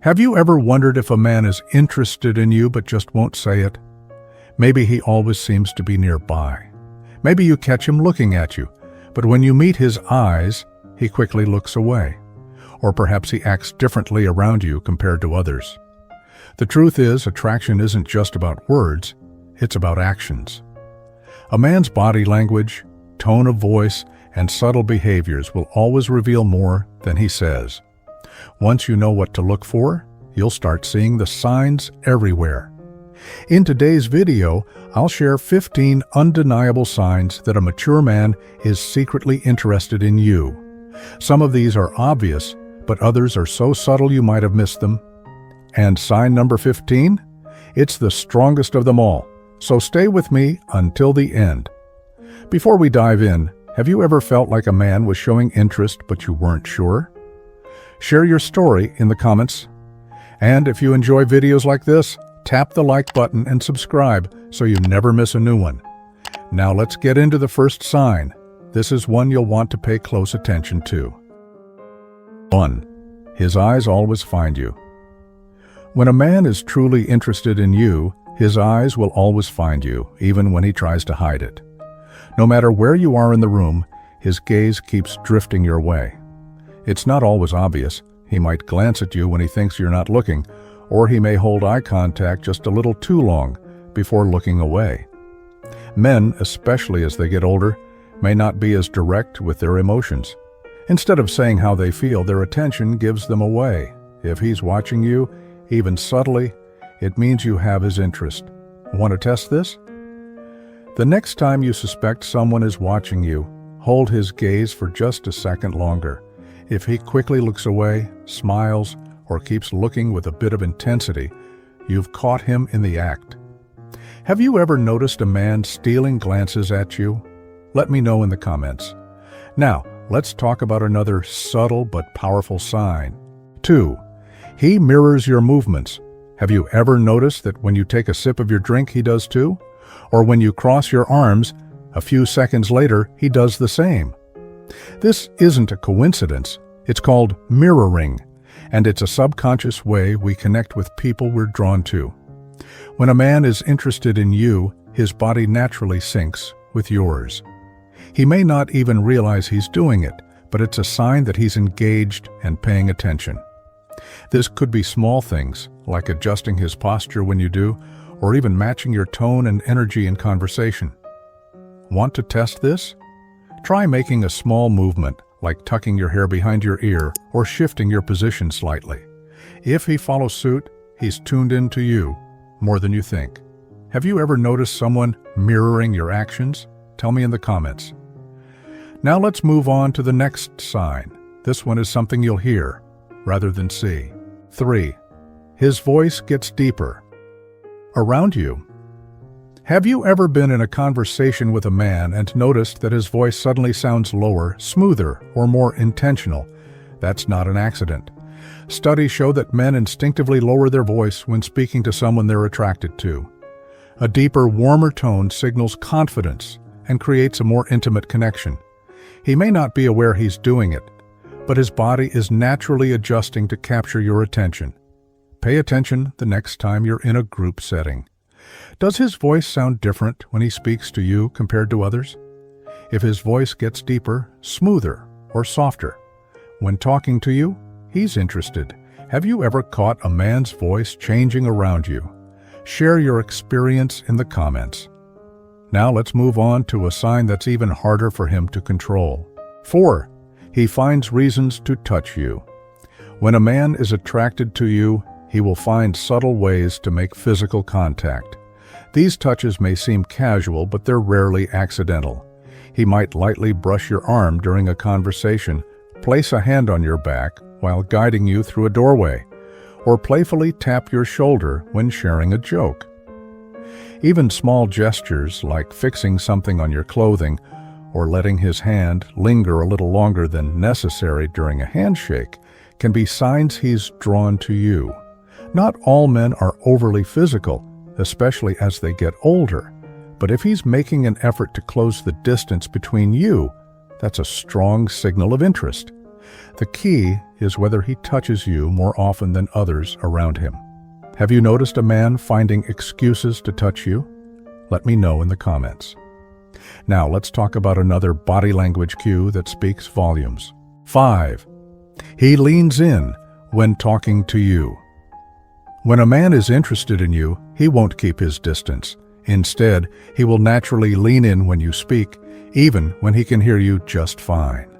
Have you ever wondered if a man is interested in you but just won't say it? Maybe he always seems to be nearby. Maybe you catch him looking at you, but when you meet his eyes, he quickly looks away. Or perhaps he acts differently around you compared to others. The truth is, attraction isn't just about words, it's about actions. A man's body language, tone of voice, and subtle behaviors will always reveal more than he says. Once you know what to look for, you'll start seeing the signs everywhere. In today's video, I'll share 15 undeniable signs that a mature man is secretly interested in you. Some of these are obvious, but others are so subtle you might have missed them. And sign number 15? It's the strongest of them all, so stay with me until the end. Before we dive in, have you ever felt like a man was showing interest but you weren't sure? Share your story in the comments. And if you enjoy videos like this, tap the like button and subscribe so you never miss a new one. Now let's get into the first sign. This is one you'll want to pay close attention to. 1. His eyes always find you. When a man is truly interested in you, his eyes will always find you, even when he tries to hide it. No matter where you are in the room, his gaze keeps drifting your way. It's not always obvious. He might glance at you when he thinks you're not looking, or he may hold eye contact just a little too long before looking away. Men, especially as they get older, may not be as direct with their emotions. Instead of saying how they feel, their attention gives them away. If he's watching you, even subtly, it means you have his interest. Want to test this? The next time you suspect someone is watching you, hold his gaze for just a second longer. If he quickly looks away, smiles, or keeps looking with a bit of intensity, you've caught him in the act. Have you ever noticed a man stealing glances at you? Let me know in the comments. Now, let's talk about another subtle but powerful sign. 2. He mirrors your movements. Have you ever noticed that when you take a sip of your drink, he does too? Or when you cross your arms, a few seconds later, he does the same. This isn't a coincidence. It's called mirroring, and it's a subconscious way we connect with people we're drawn to. When a man is interested in you, his body naturally syncs with yours. He may not even realize he's doing it, but it's a sign that he's engaged and paying attention. This could be small things, like adjusting his posture when you do, or even matching your tone and energy in conversation. Want to test this? Try making a small movement, like tucking your hair behind your ear or shifting your position slightly. If he follows suit, he's tuned into you more than you think. Have you ever noticed someone mirroring your actions? Tell me in the comments. Now let's move on to the next sign. This one is something you'll hear rather than see. 3. His voice gets deeper. Around you. Have you ever been in a conversation with a man and noticed that his voice suddenly sounds lower, smoother, or more intentional? That's not an accident. Studies show that men instinctively lower their voice when speaking to someone they're attracted to. A deeper, warmer tone signals confidence and creates a more intimate connection. He may not be aware he's doing it, but his body is naturally adjusting to capture your attention. Pay attention the next time you're in a group setting. Does his voice sound different when he speaks to you compared to others? If his voice gets deeper, smoother, or softer, when talking to you, he's interested. Have you ever caught a man's voice changing around you? Share your experience in the comments. Now let's move on to a sign that's even harder for him to control. 4. He finds reasons to touch you. When a man is attracted to you, he will find subtle ways to make physical contact. These touches may seem casual, but they're rarely accidental. He might lightly brush your arm during a conversation, place a hand on your back while guiding you through a doorway, or playfully tap your shoulder when sharing a joke. Even small gestures like fixing something on your clothing or letting his hand linger a little longer than necessary during a handshake can be signs he's drawn to you. Not all men are overly physical, especially as they get older, but if he's making an effort to close the distance between you, that's a strong signal of interest. The key is whether he touches you more often than others around him. Have you noticed a man finding excuses to touch you? Let me know in the comments. Now let's talk about another body language cue that speaks volumes. 5. He leans in when talking to you. When a man is interested in you, he won't keep his distance. Instead, he will naturally lean in when you speak, even when he can hear you just fine.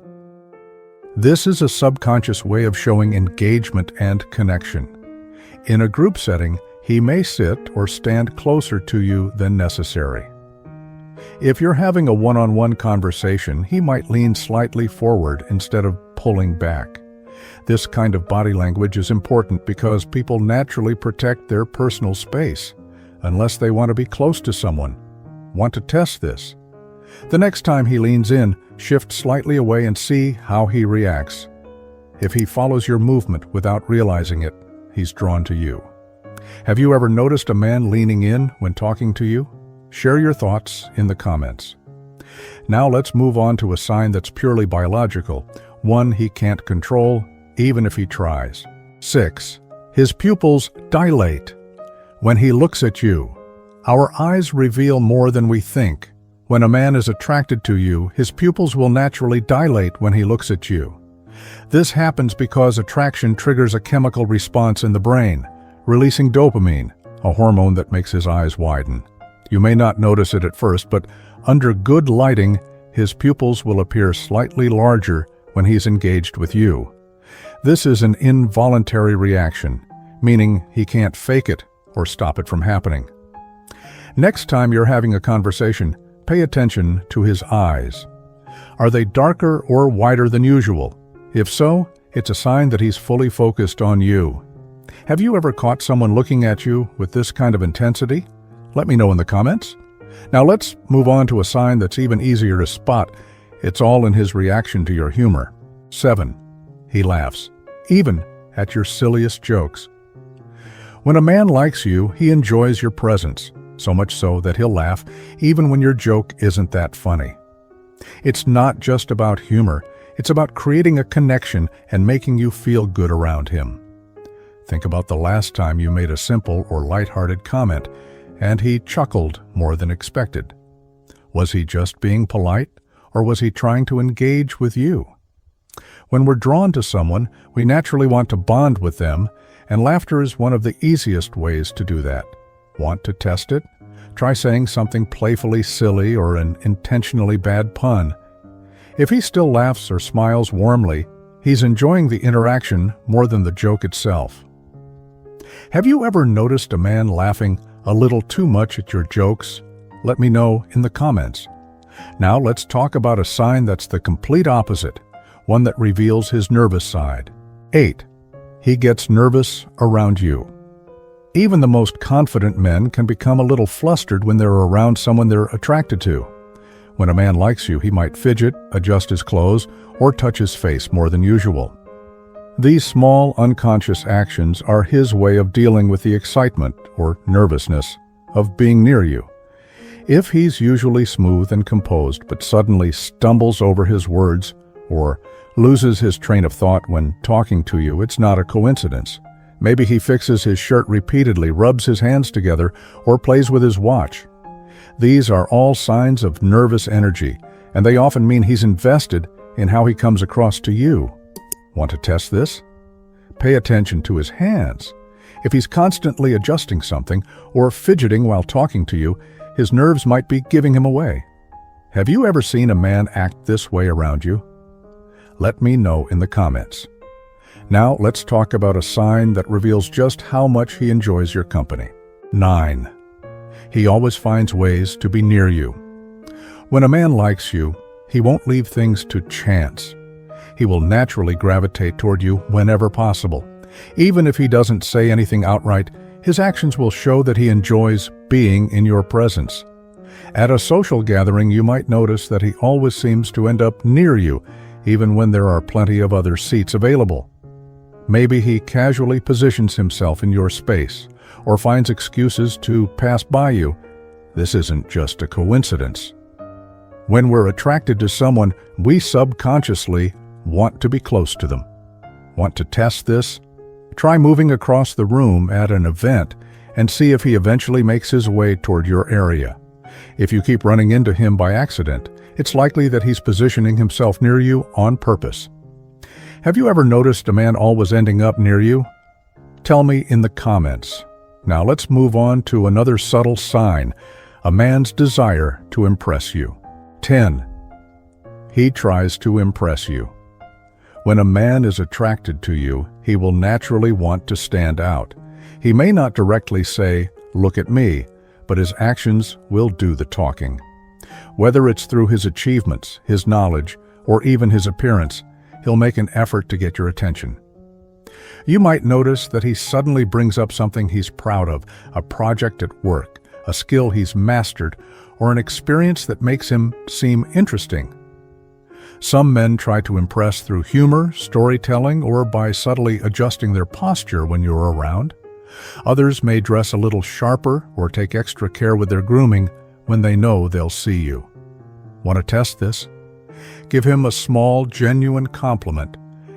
This is a subconscious way of showing engagement and connection. In a group setting, he may sit or stand closer to you than necessary. If you're having a one-on-one conversation, he might lean slightly forward instead of pulling back. This kind of body language is important because people naturally protect their personal space, unless they want to be close to someone. Want to test this? The next time he leans in, shift slightly away and see how he reacts. If he follows your movement without realizing it, he's drawn to you. Have you ever noticed a man leaning in when talking to you? Share your thoughts in the comments. Now let's move on to a sign that's purely biological, one he can't control, even if he tries. 6. His pupils dilate. When he looks at you, our eyes reveal more than we think. When a man is attracted to you, his pupils will naturally dilate when he looks at you. This happens because attraction triggers a chemical response in the brain, releasing dopamine, a hormone that makes his eyes widen. You may not notice it at first, but under good lighting, his pupils will appear slightly larger when he's engaged with you. This is an involuntary reaction, meaning he can't fake it or stop it from happening. Next time you're having a conversation, pay attention to his eyes. Are they darker or wider than usual? If so, it's a sign that he's fully focused on you. Have you ever caught someone looking at you with this kind of intensity? Let me know in the comments. Now let's move on to a sign that's even easier to spot. It's all in his reaction to your humor. 7. He laughs, even at your silliest jokes. When a man likes you, he enjoys your presence, so much so that he'll laugh even when your joke isn't that funny. It's not just about humor, it's about creating a connection and making you feel good around him. Think about the last time you made a simple or lighthearted comment, and he chuckled more than expected. Was he just being polite, or was he trying to engage with you? When we're drawn to someone, we naturally want to bond with them, and laughter is one of the easiest ways to do that. Want to test it? Try saying something playfully silly or an intentionally bad pun. If he still laughs or smiles warmly, he's enjoying the interaction more than the joke itself. Have you ever noticed a man laughing a little too much at your jokes? Let me know in the comments. Now let's talk about a sign that's the complete opposite, one that reveals his nervous side. 8. He gets nervous around you. Even the most confident men can become a little flustered when they're around someone they're attracted to. When a man likes you, he might fidget, adjust his clothes, or touch his face more than usual. These small, unconscious actions are his way of dealing with the excitement or nervousness of being near you. If he's usually smooth and composed but suddenly stumbles over his words or loses his train of thought when talking to you, it's not a coincidence. Maybe he fixes his shirt repeatedly, rubs his hands together, or plays with his watch. These are all signs of nervous energy, and they often mean he's invested in how he comes across to you. Want to test this? Pay attention to his hands. If he's constantly adjusting something or fidgeting while talking to you, his nerves might be giving him away. Have you ever seen a man act this way around you? Let me know in the comments. Now let's talk about a sign that reveals just how much he enjoys your company. 9. He always finds ways to be near you. When a man likes you, he won't leave things to chance. He will naturally gravitate toward you whenever possible. Even if he doesn't say anything outright, his actions will show that he enjoys being in your presence. At a social gathering, you might notice that he always seems to end up near you, even when there are plenty of other seats available. Maybe he casually positions himself in your space, or finds excuses to pass by you. This isn't just a coincidence. When we're attracted to someone, we subconsciously Want to be close to them. Want to test this? Try moving across the room at an event and see if he eventually makes his way toward your area. If you keep running into him by accident, it's likely that he's positioning himself near you on purpose. Have you ever noticed a man always ending up near you? Tell me in the comments. Now let's move on to another subtle sign, a man's desire to impress you. 10. He tries to impress you. When a man is attracted to you, he will naturally want to stand out. He may not directly say, "Look at me," but his actions will do the talking. Whether it's through his achievements, his knowledge, or even his appearance, he'll make an effort to get your attention. You might notice that he suddenly brings up something he's proud of, a project at work, a skill he's mastered, or an experience that makes him seem interesting. Some men try to impress through humor, storytelling, or by subtly adjusting their posture when you're around. Others may dress a little sharper or take extra care with their grooming when they know they'll see you. Want to test this? Give him a small, genuine compliment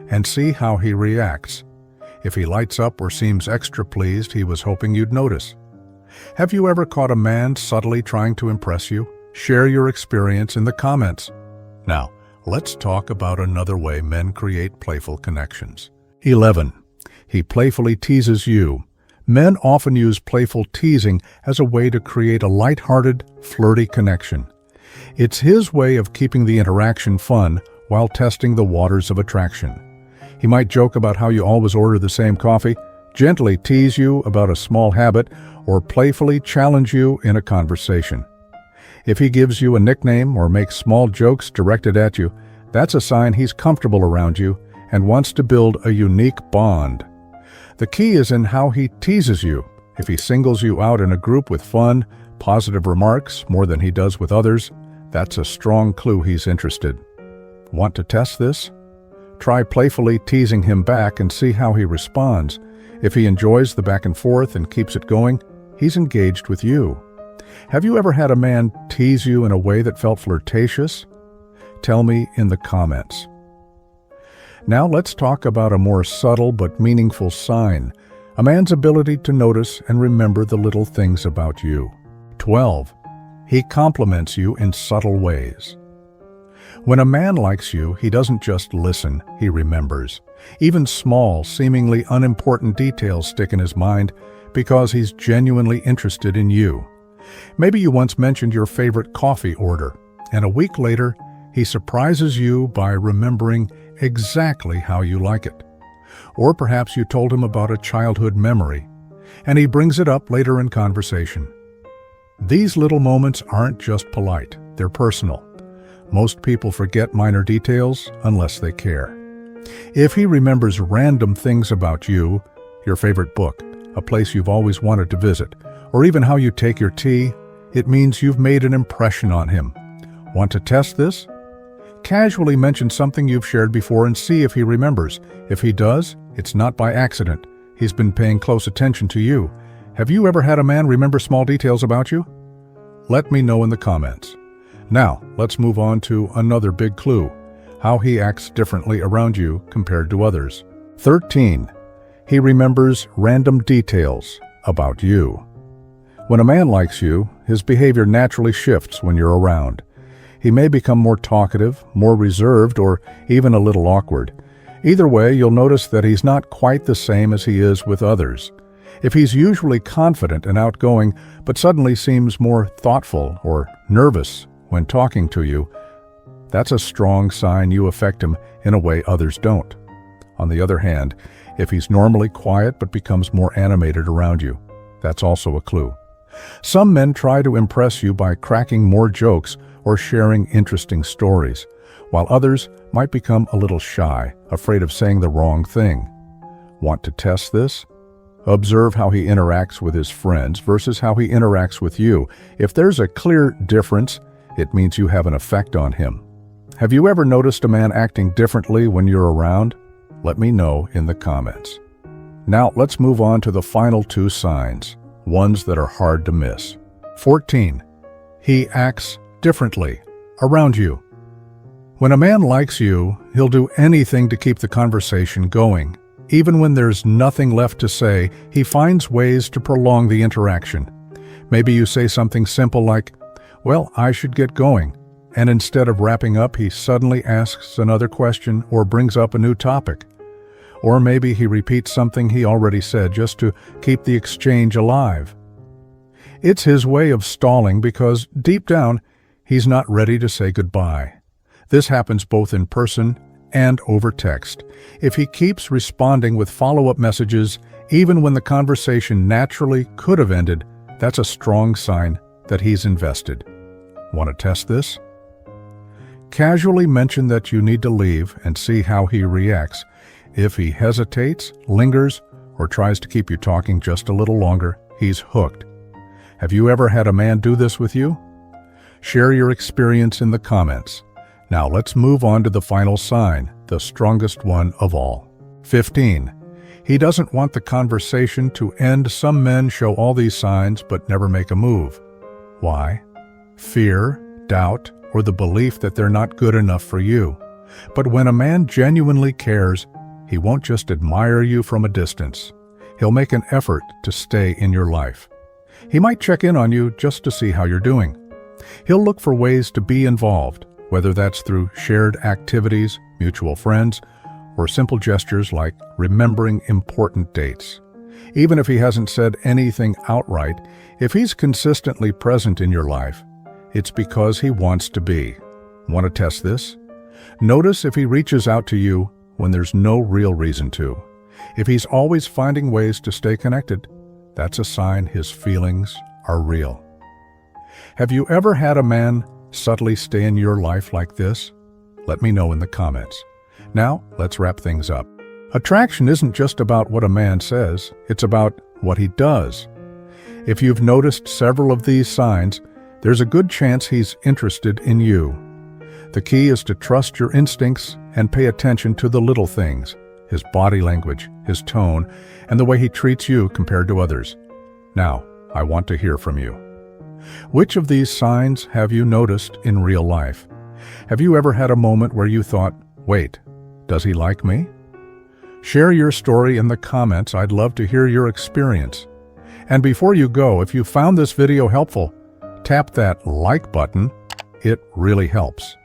and see how he reacts. If he lights up or seems extra pleased, he was hoping you'd notice. Have you ever caught a man subtly trying to impress you? Share your experience in the comments. Now, let's talk about another way men create playful connections. 11. He playfully teases you. Men often use playful teasing as a way to create a lighthearted, flirty connection. It's his way of keeping the interaction fun while testing the waters of attraction. He might joke about how you always order the same coffee, gently tease you about a small habit, or playfully challenge you in a conversation. If he gives you a nickname or makes small jokes directed at you, that's a sign he's comfortable around you and wants to build a unique bond. The key is in how he teases you. If he singles you out in a group with fun, positive remarks more than he does with others, that's a strong clue he's interested. Want to test this? Try playfully teasing him back and see how he responds. If he enjoys the back and forth and keeps it going, he's engaged with you. Have you ever had a man tease you in a way that felt flirtatious? Tell me in the comments. Now let's talk about a more subtle but meaningful sign, a man's ability to notice and remember the little things about you. 12. He compliments you in subtle ways. When a man likes you, he doesn't just listen, he remembers. Even small, seemingly unimportant details stick in his mind because he's genuinely interested in you. Maybe you once mentioned your favorite coffee order, and a week later, he surprises you by remembering exactly how you like it. Or perhaps you told him about a childhood memory, and he brings it up later in conversation. These little moments aren't just polite, they're personal. Most people forget minor details unless they care. If he remembers random things about you, your favorite book, a place you've always wanted to visit, or even how you take your tea, it means you've made an impression on him. Want to test this? Casually mention something you've shared before and see if he remembers. If he does, it's not by accident. He's been paying close attention to you. Have you ever had a man remember small details about you? Let me know in the comments. Now, let's move on to another big clue, how he acts differently around you compared to others. 13. He remembers random details about you. When a man likes you, his behavior naturally shifts when you're around. He may become more talkative, more reserved, or even a little awkward. Either way, you'll notice that he's not quite the same as he is with others. If he's usually confident and outgoing, but suddenly seems more thoughtful or nervous when talking to you, that's a strong sign you affect him in a way others don't. On the other hand, if he's normally quiet but becomes more animated around you, that's also a clue. Some men try to impress you by cracking more jokes or sharing interesting stories, while others might become a little shy, afraid of saying the wrong thing. Want to test this? Observe how he interacts with his friends versus how he interacts with you. If there's a clear difference, it means you have an effect on him. Have you ever noticed a man acting differently when you're around? Let me know in the comments. Now let's move on to the final two signs, ones that are hard to miss. 14. He acts differently around you. When a man likes you, he'll do anything to keep the conversation going. Even when there's nothing left to say, he finds ways to prolong the interaction. Maybe you say something simple like, "Well, I should get going," and instead of wrapping up, he suddenly asks another question or brings up a new topic. Or maybe he repeats something he already said just to keep the exchange alive. It's his way of stalling because, deep down, he's not ready to say goodbye. This happens both in person and over text. If he keeps responding with follow-up messages, even when the conversation naturally could have ended, that's a strong sign that he's invested. Want to test this? Casually mention that you need to leave and see how he reacts. If he hesitates, lingers, or tries to keep you talking just a little longer, he's hooked. Have you ever had a man do this with you? Share your experience in the comments. Now let's move on to the final sign, the strongest one of all. 15. He doesn't want the conversation to end. Some men show all these signs but never make a move. Why? Fear, doubt, or the belief that they're not good enough for you. But when a man genuinely cares, he won't just admire you from a distance. He'll make an effort to stay in your life. He might check in on you just to see how you're doing. He'll look for ways to be involved, whether that's through shared activities, mutual friends, or simple gestures like remembering important dates. Even if he hasn't said anything outright, if he's consistently present in your life, it's because he wants to be. Want to test this? Notice if he reaches out to you when there's no real reason to. If he's always finding ways to stay connected, that's a sign his feelings are real. Have you ever had a man subtly stay in your life like this? Let me know in the comments. Now, let's wrap things up. Attraction isn't just about what a man says, it's about what he does. If you've noticed several of these signs, there's a good chance he's interested in you. The key is to trust your instincts and pay attention to the little things, his body language, his tone, and the way he treats you compared to others. Now, I want to hear from you. Which of these signs have you noticed in real life? Have you ever had a moment where you thought, "Wait, does he like me?" Share your story in the comments. I'd love to hear your experience. And before you go, if you found this video helpful, tap that like button. It really helps.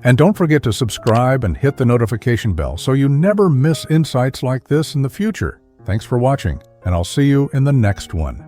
And don't forget to subscribe and hit the notification bell so you never miss insights like this in the future. Thanks for watching, and I'll see you in the next one.